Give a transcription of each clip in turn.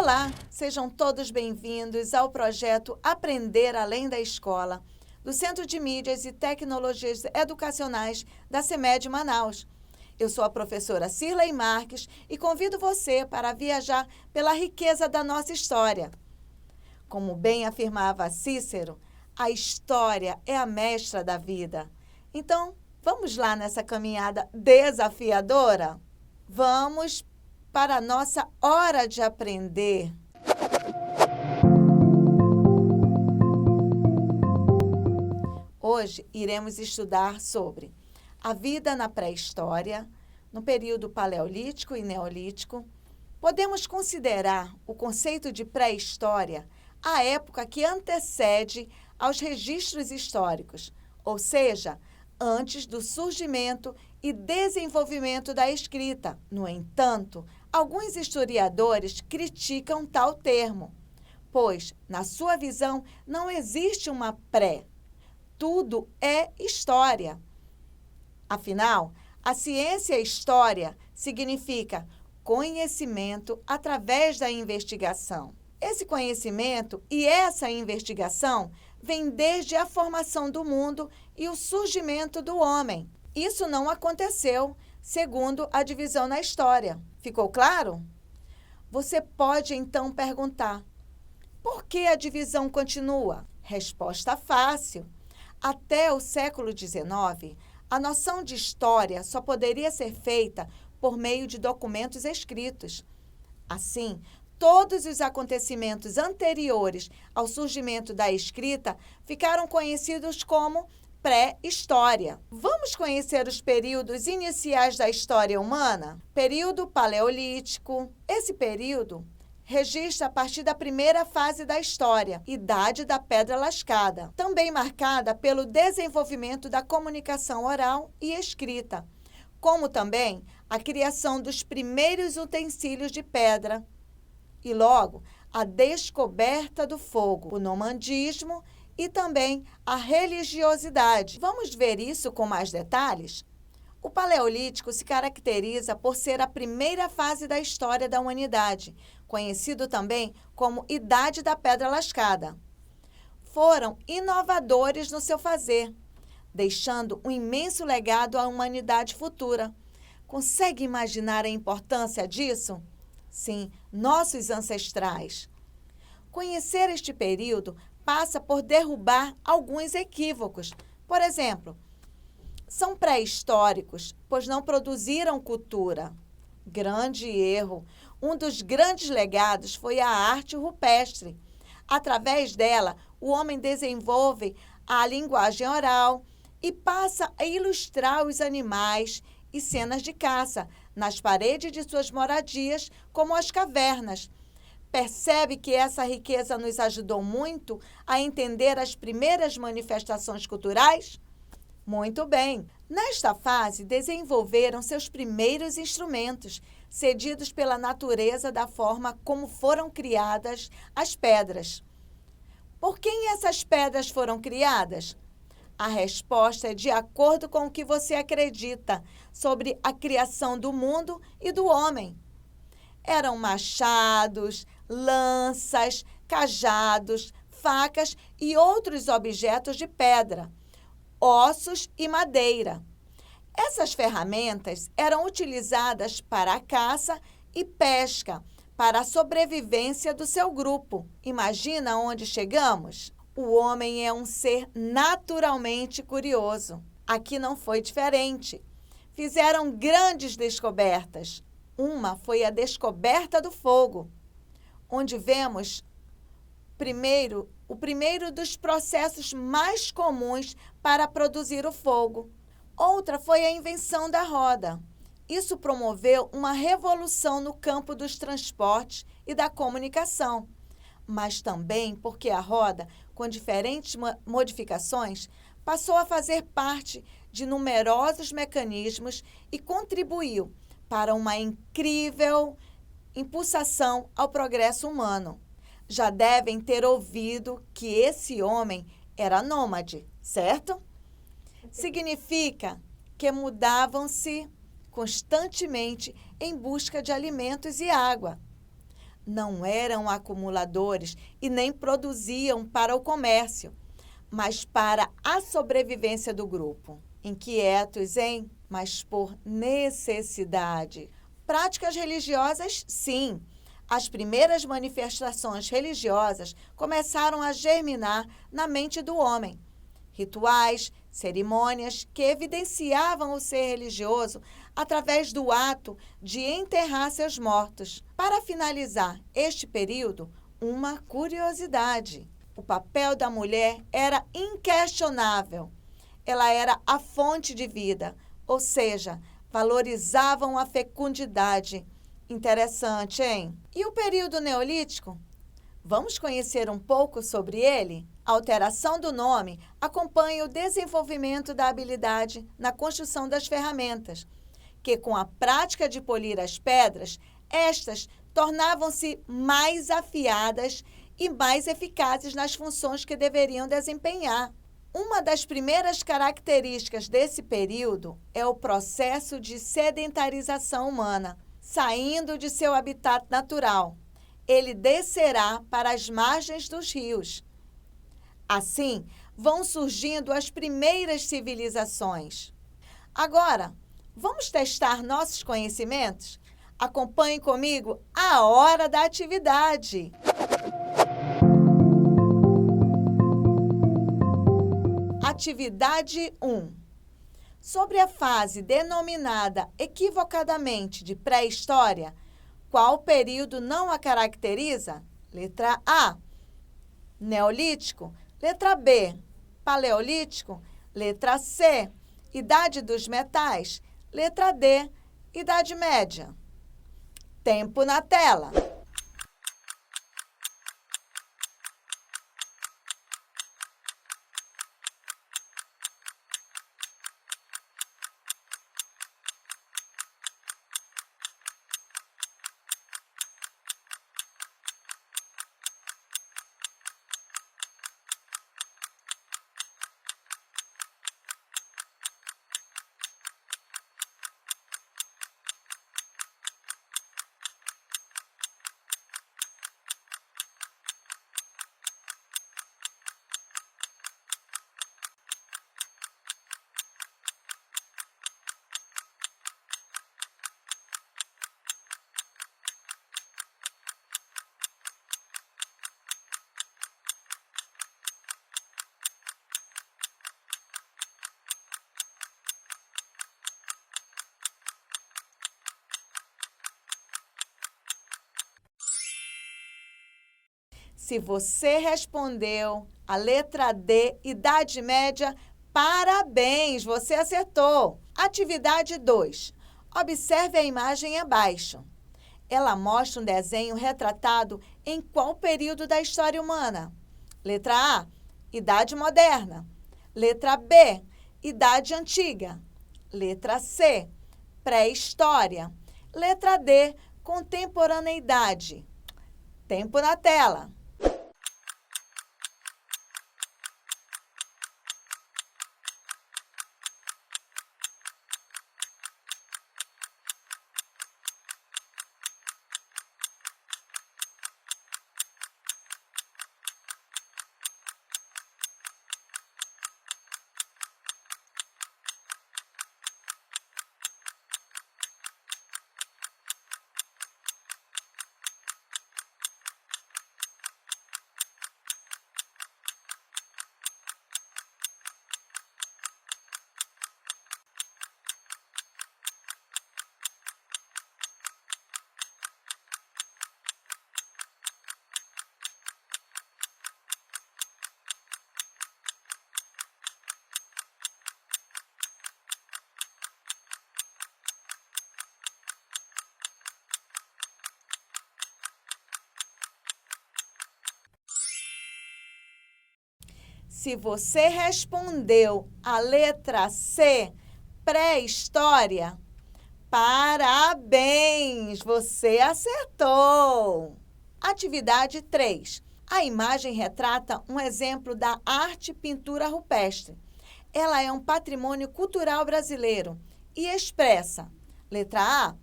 Olá, sejam todos bem-vindos ao projeto Aprender Além da Escola, do Centro de Mídias e Tecnologias Educacionais da CEMED Manaus. Eu sou a professora Cirlei Marques e convido você para viajar pela riqueza da nossa história. Como bem afirmava Cícero, a história é a mestra da vida. Então, vamos lá nessa caminhada desafiadora? Vamos para a nossa hora de aprender. Hoje iremos estudar sobre a vida na pré-história, no período paleolítico e neolítico. Podemos considerar o conceito de pré-história a época que antecede aos registros históricos, ou seja, antes do surgimento e desenvolvimento da escrita. No entanto, alguns historiadores criticam tal termo, pois, na sua visão, não existe uma pré. Tudo é história. Afinal, a ciência história significa conhecimento através da investigação. Esse conhecimento e essa investigação vêm desde a formação do mundo e o surgimento do homem. Isso não aconteceu segundo a divisão na história. Ficou claro? Você pode então perguntar: por que a divisão continua? Resposta fácil. Até o século XIX, a noção de história só poderia ser feita por meio de documentos escritos. Assim, todos os acontecimentos anteriores ao surgimento da escrita ficaram conhecidos como pré-história. Vamos conhecer os períodos iniciais da história humana? Período paleolítico. Esse período registra a partir da primeira fase da história, Idade da Pedra Lascada, também marcada pelo desenvolvimento da comunicação oral e escrita, como também a criação dos primeiros utensílios de pedra e, logo, a descoberta do fogo, o nomandismo e também a religiosidade. Vamos ver isso com mais detalhes? O Paleolítico se caracteriza por ser a primeira fase da história da humanidade, conhecido também como Idade da Pedra Lascada. Foram inovadores no seu fazer, deixando um imenso legado à humanidade futura. Consegue imaginar a importância disso? Sim, nossos ancestrais. Conhecer este período passa por derrubar alguns equívocos. Por exemplo, são pré-históricos, pois não produziram cultura. Grande erro. Um dos grandes legados foi a arte rupestre. Através dela, o homem desenvolve a linguagem oral e passa a ilustrar os animais e cenas de caça nas paredes de suas moradias, como as cavernas. Percebe que essa riqueza nos ajudou muito a entender as primeiras manifestações culturais? Muito bem! Nesta fase, desenvolveram seus primeiros instrumentos, cedidos pela natureza da forma como foram criadas as pedras. Por quem essas pedras foram criadas? A resposta é de acordo com o que você acredita sobre a criação do mundo e do homem. Eram machados, lanças, cajados, facas e outros objetos de pedra, ossos e madeira. Essas ferramentas eram utilizadas para a caça e pesca, para a sobrevivência do seu grupo. Imagina onde chegamos? O homem é um ser naturalmente curioso. Aqui não foi diferente. Fizeram grandes descobertas. Uma foi a descoberta do fogo, onde vemos o primeiro dos processos mais comuns para produzir o fogo. Outra foi a invenção da roda. Isso promoveu uma revolução no campo dos transportes e da comunicação, mas também porque a roda, com diferentes modificações, passou a fazer parte de numerosos mecanismos e contribuiu para uma incrível impulsação ao progresso humano. Já devem ter ouvido que esse homem era nômade, certo? Significa que mudavam-se constantemente em busca de alimentos e água. não eram acumuladores e nem produziam para o comércio, mas para a sobrevivência do grupo. Inquietos, hein? Mas por necessidade. Práticas religiosas, sim. As primeiras manifestações religiosas começaram a germinar na mente do homem. Rituais, cerimônias que evidenciavam o ser religioso através do ato de enterrar seus mortos. Para finalizar este período, uma curiosidade. O papel da mulher era inquestionável. Ela era a fonte de vida, ou seja, valorizavam a fecundidade. Interessante, hein? E o período neolítico? Vamos conhecer um pouco sobre ele? A alteração do nome acompanha o desenvolvimento da habilidade na construção das ferramentas, que com a prática de polir as pedras, estas tornavam-se mais afiadas e mais eficazes nas funções que deveriam desempenhar. Uma das primeiras características desse período é o processo de sedentarização humana, saindo de seu habitat natural. Ele descerá para as margens dos rios. Assim, vão surgindo as primeiras civilizações. Agora, vamos testar nossos conhecimentos? Acompanhe comigo a hora da atividade. Atividade 1. Sobre a fase denominada equivocadamente de pré-história, qual período não a caracteriza? Letra A, Neolítico. Letra B, Paleolítico. Letra C, Idade dos Metais. Letra D, Idade Média. Tempo na tela. Se você respondeu a letra D, Idade Média, parabéns, você acertou. Atividade 2. Observe a imagem abaixo. Ela mostra um desenho retratado em qual período da história humana? Letra A, Idade Moderna. Letra B, Idade Antiga. Letra C, Pré-História. Letra D, Contemporaneidade. Tempo na tela. Se você respondeu a letra C, pré-história, parabéns, você acertou! Atividade 3. A imagem retrata um exemplo da arte pintura rupestre. Ela é um patrimônio cultural brasileiro e expressa, letra A,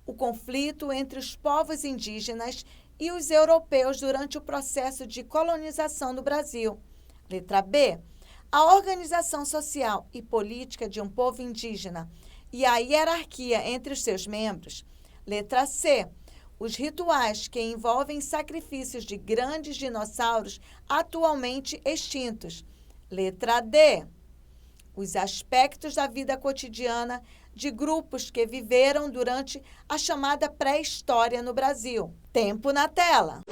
o conflito entre os povos indígenas e os europeus durante o processo de colonização do Brasil. Letra B. A organização social e política de um povo indígena e a hierarquia entre os seus membros. Letra C. Os rituais que envolvem sacrifícios de grandes dinossauros atualmente extintos. Letra D. Os aspectos da vida cotidiana de grupos que viveram durante a chamada pré-história no Brasil. Tempo na tela.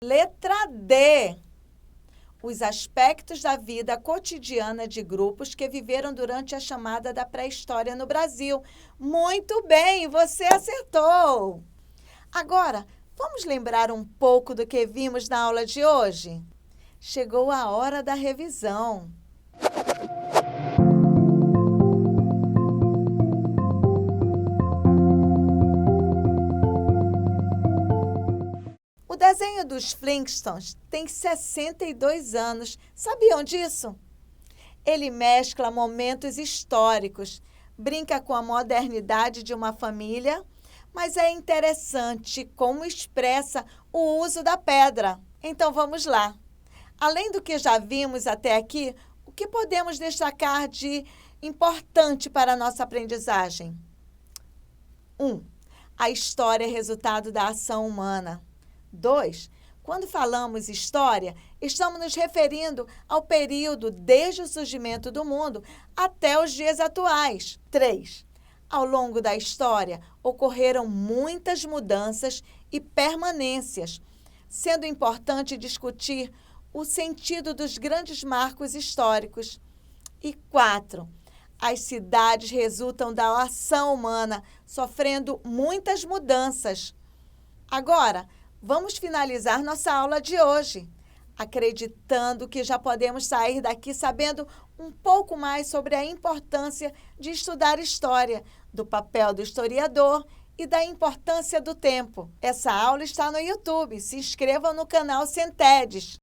Letra D. Os aspectos da vida cotidiana de grupos que viveram durante a chamada da pré-história no Brasil. Muito bem, você acertou! Agora, vamos lembrar um pouco do que vimos na aula de hoje? Chegou a hora da revisão. O desenho dos Flintstones tem 62 anos. Sabiam disso? Ele mescla momentos históricos, brinca com a modernidade de uma família, mas é interessante como expressa o uso da pedra. Então vamos lá. Além do que já vimos até aqui, o que podemos destacar de importante para a nossa aprendizagem? 1. A história é resultado da ação humana. 2. Quando falamos história, estamos nos referindo ao período desde o surgimento do mundo até os dias atuais. 3. Ao longo da história, ocorreram muitas mudanças e permanências, sendo importante discutir o sentido dos grandes marcos históricos. E 4. As cidades resultam da ação humana, sofrendo muitas mudanças. Agora, vamos finalizar nossa aula de hoje, acreditando que já podemos sair daqui sabendo um pouco mais sobre a importância de estudar história, do papel do historiador e da importância do tempo. Essa aula está no YouTube. Se inscrevam no canal Centedes.